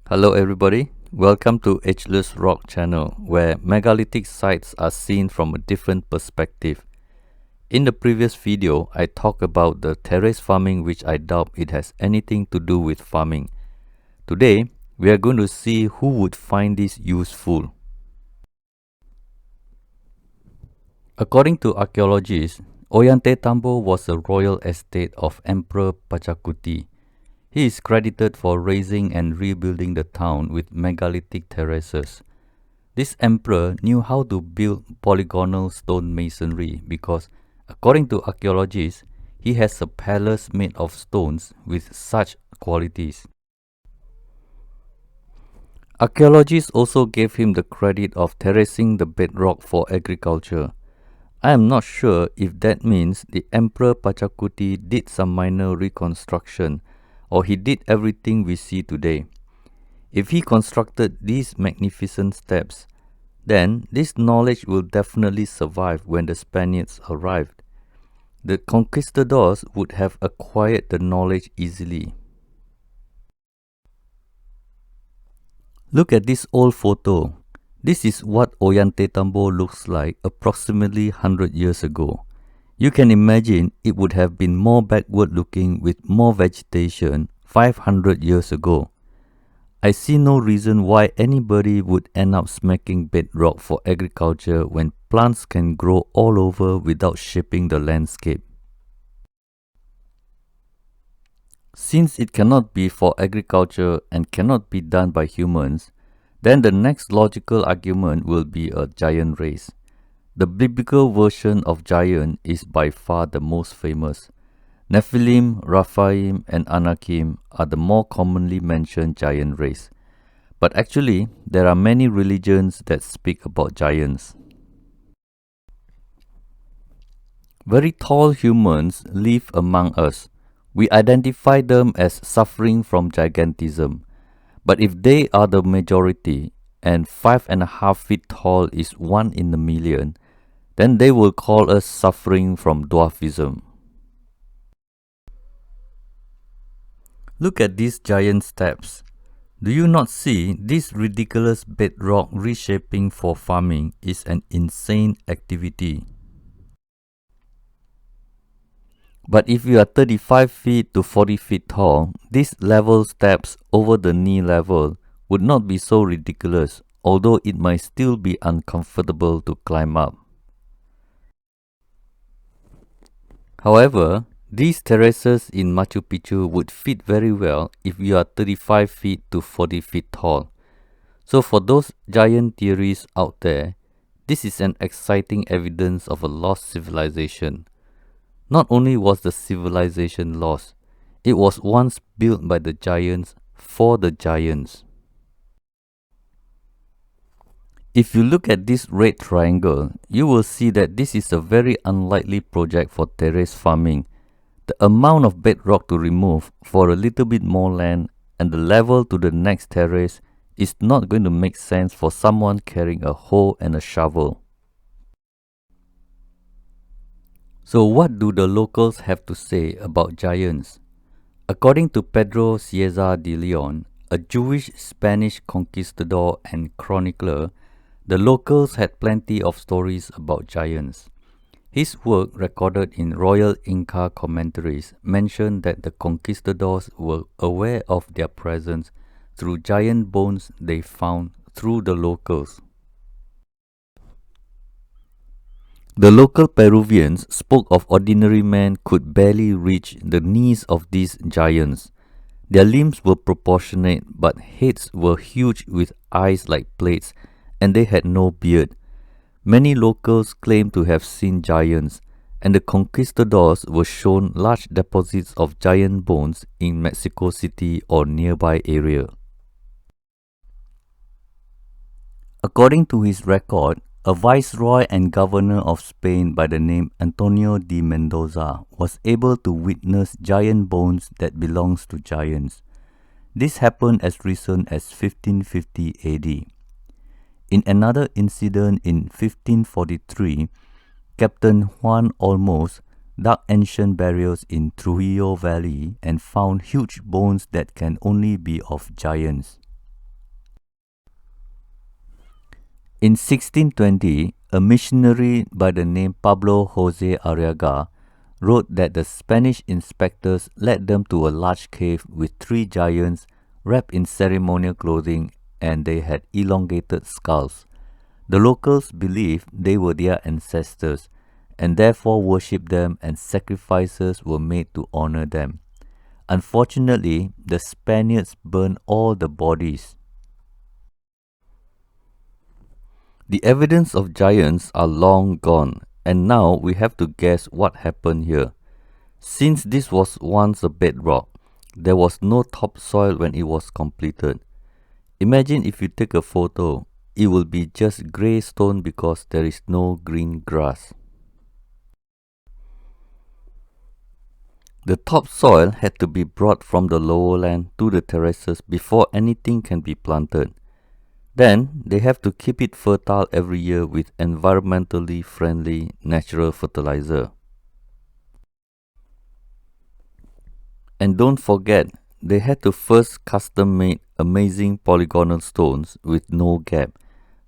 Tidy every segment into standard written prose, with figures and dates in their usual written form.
Hello everybody, welcome to Ageless Rock channel where megalithic sites are seen from a different perspective. In the previous video, I talked about the terrace farming, which I doubt it has anything to do with farming. Today, we are going to see who would find this useful. According to archaeologists, Ollantaytambo was a royal estate of Emperor Pachacuti. He is credited for raising and rebuilding the town with megalithic terraces. This emperor knew how to build polygonal stone masonry because, according to archaeologists, he has a palace made of stones with such qualities. Archaeologists also gave him the credit of terracing the bedrock for agriculture. I am not sure if that means the Emperor Pachacuti did some minor reconstruction or he did everything we see today. If he constructed these magnificent steps, then this knowledge will definitely survive when the Spaniards arrived. The conquistadors would have acquired the knowledge easily. Look at this old photo. This is what Ollantaytambo looks like approximately 100 years ago. You can imagine it would have been more backward looking with more vegetation 500 years ago. I see no reason why anybody would end up smacking bedrock for agriculture when plants can grow all over without shaping the landscape. Since it cannot be for agriculture and cannot be done by humans, then the next logical argument will be a giant race. The biblical version of giant is by far the most famous. Nephilim, Raphaim, and Anakim are the more commonly mentioned giant race. But actually, there are many religions that speak about giants. Very tall humans live among us. We identify them as suffering from gigantism. But if they are the majority, and 5.5 feet tall is 1 in a million, then they will call us suffering from dwarfism. Look at these giant steps. Do you not see this ridiculous bedrock reshaping for farming is an insane activity? But if you are 35 feet to 40 feet tall, these level steps over the knee level would not be so ridiculous, although it might still be uncomfortable to climb up. However, these terraces in Machu Picchu would fit very well if you are 35 feet to 40 feet tall. So for those giant theories out there, this is an exciting evidence of a lost civilization. Not only was the civilization lost, it was once built by the giants for the giants. If you look at this red triangle, you will see that this is a very unlikely project for terrace farming. The amount of bedrock to remove for a little bit more land and the level to the next terrace is not going to make sense for someone carrying a hoe and a shovel. So what do the locals have to say about giants? According to Pedro Cieza de Leon, a Jewish Spanish conquistador and chronicler, the locals had plenty of stories about giants. His work, recorded in royal Inca commentaries, mentioned that the conquistadors were aware of their presence through giant bones they found through the locals. The local Peruvians spoke of ordinary men could barely reach the knees of these giants. Their limbs were proportionate, but heads were huge with eyes like plates, and they had no beard. Many locals claim to have seen giants, and the conquistadors were shown large deposits of giant bones in Mexico City or nearby area. According to his record, a viceroy and governor of Spain by the name Antonio de Mendoza was able to witness giant bones that belongs to giants. This happened as recent as 1550 AD. In another incident in 1543, Captain Juan Olmos dug ancient burials in Trujillo Valley and found huge bones that can only be of giants. In 1620, a missionary by the name Pablo Jose Arriaga wrote that the Spanish inspectors led them to a large cave with three giants wrapped in ceremonial clothing, and they had elongated skulls. The locals believed they were their ancestors and therefore worshipped them, and sacrifices were made to honor them. Unfortunately, the Spaniards burned all the bodies. The evidence of giants are long gone, and now we have to guess what happened here. Since this was once a bedrock, there was no topsoil when it was completed. Imagine if you take a photo, it will be just grey stone because there is no green grass. The topsoil had to be brought from the lower land to the terraces before anything can be planted. Then they have to keep it fertile every year with environmentally friendly natural fertilizer. And don't forget, they had to first custom make amazing polygonal stones with no gap,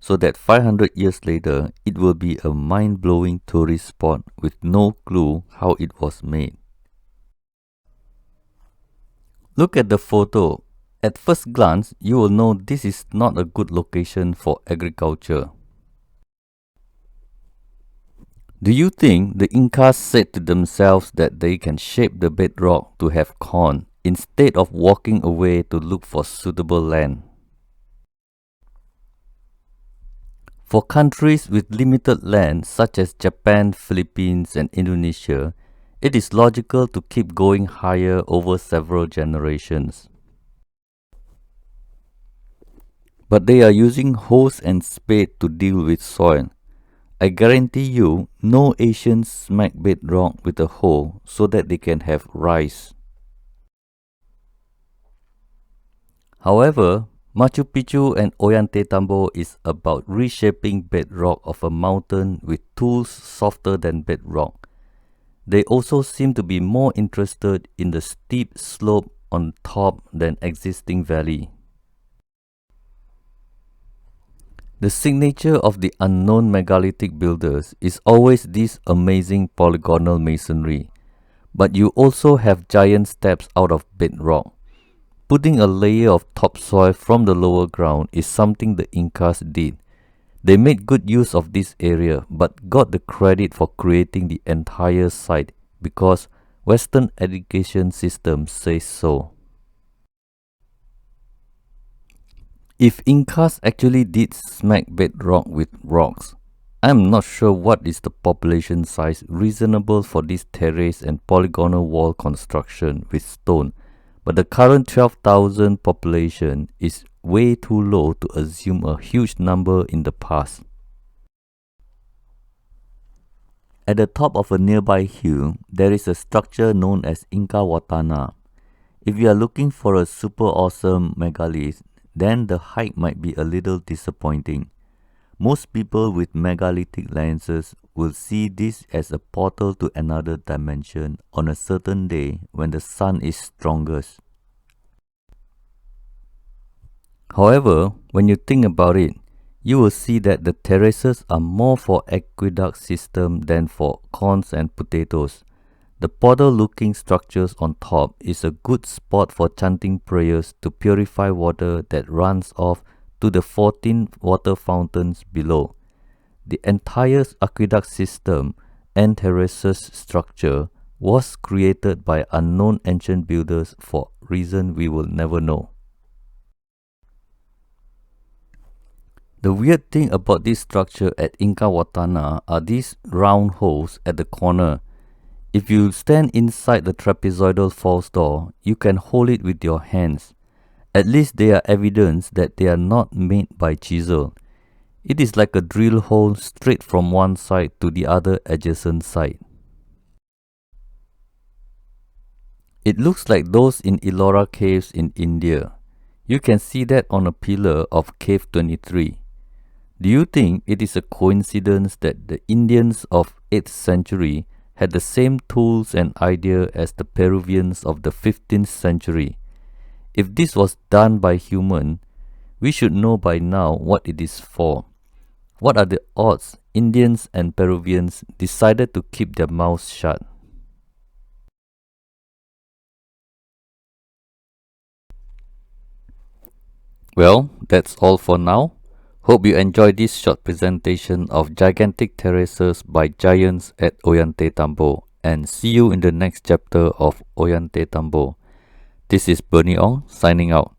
so that 500 years later it will be a mind-blowing tourist spot with no clue how it was made. Look at the photo. At first glance, you will know this is not a good location for agriculture. Do you think the Incas said to themselves that they can shape the bedrock to have corn instead of walking away to look for suitable land? For countries with limited land such as Japan, Philippines, and Indonesia, it is logical to keep going higher over several generations. But they are using hoes and spade to deal with soil. I guarantee you, no Asians smack bedrock with a hoe so that they can have rice. However, Machu Picchu and Ollantaytambo is about reshaping bedrock of a mountain with tools softer than bedrock. They also seem to be more interested in the steep slope on top than existing valley. The signature of the unknown megalithic builders is always this amazing polygonal masonry, but you also have giant steps out of bedrock. Putting a layer of topsoil from the lower ground is something the Incas did. They made good use of this area but got the credit for creating the entire site because Western education system says so. If Incas actually did smack bedrock with rocks, I am not sure what is the population size reasonable for this terrace and polygonal wall construction with stone, but the current 12,000 population is way too low to assume a huge number in the past. At the top of a nearby hill, there is a structure known as Incahuatana. If you are looking for a super awesome megalith, then the height might be a little disappointing. Most people with megalithic lenses will see this as a portal to another dimension on a certain day when the sun is strongest. However, when you think about it, you will see that the terraces are more for aqueduct system than for corns and potatoes. The portal-looking structures on top is a good spot for chanting prayers to purify water that runs off to the 14 water fountains below. The entire aqueduct system and terraces structure was created by unknown ancient builders for reason we will never know. The weird thing about this structure at Incahuatana are these round holes at the corner. If you stand inside the trapezoidal false door, you can hold it with your hands. At least they are evidence that they are not made by chisel. It is like a drill hole straight from one side to the other adjacent side. It looks like those in Ellora caves in India. You can see that on a pillar of Cave 23. Do you think it is a coincidence that the Indians of 8th century had the same tools and idea as the Peruvians of the 15th century? If this was done by human, we should know by now what it is for. What are the odds Indians and Peruvians decided to keep their mouths shut? Well, that's all for now. Hope you enjoyed this short presentation of gigantic terraces by giants at Ollantaytambo, and see you in the next chapter of Ollantaytambo. This is Bernie Ong signing out.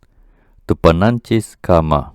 Tupananchis Kama.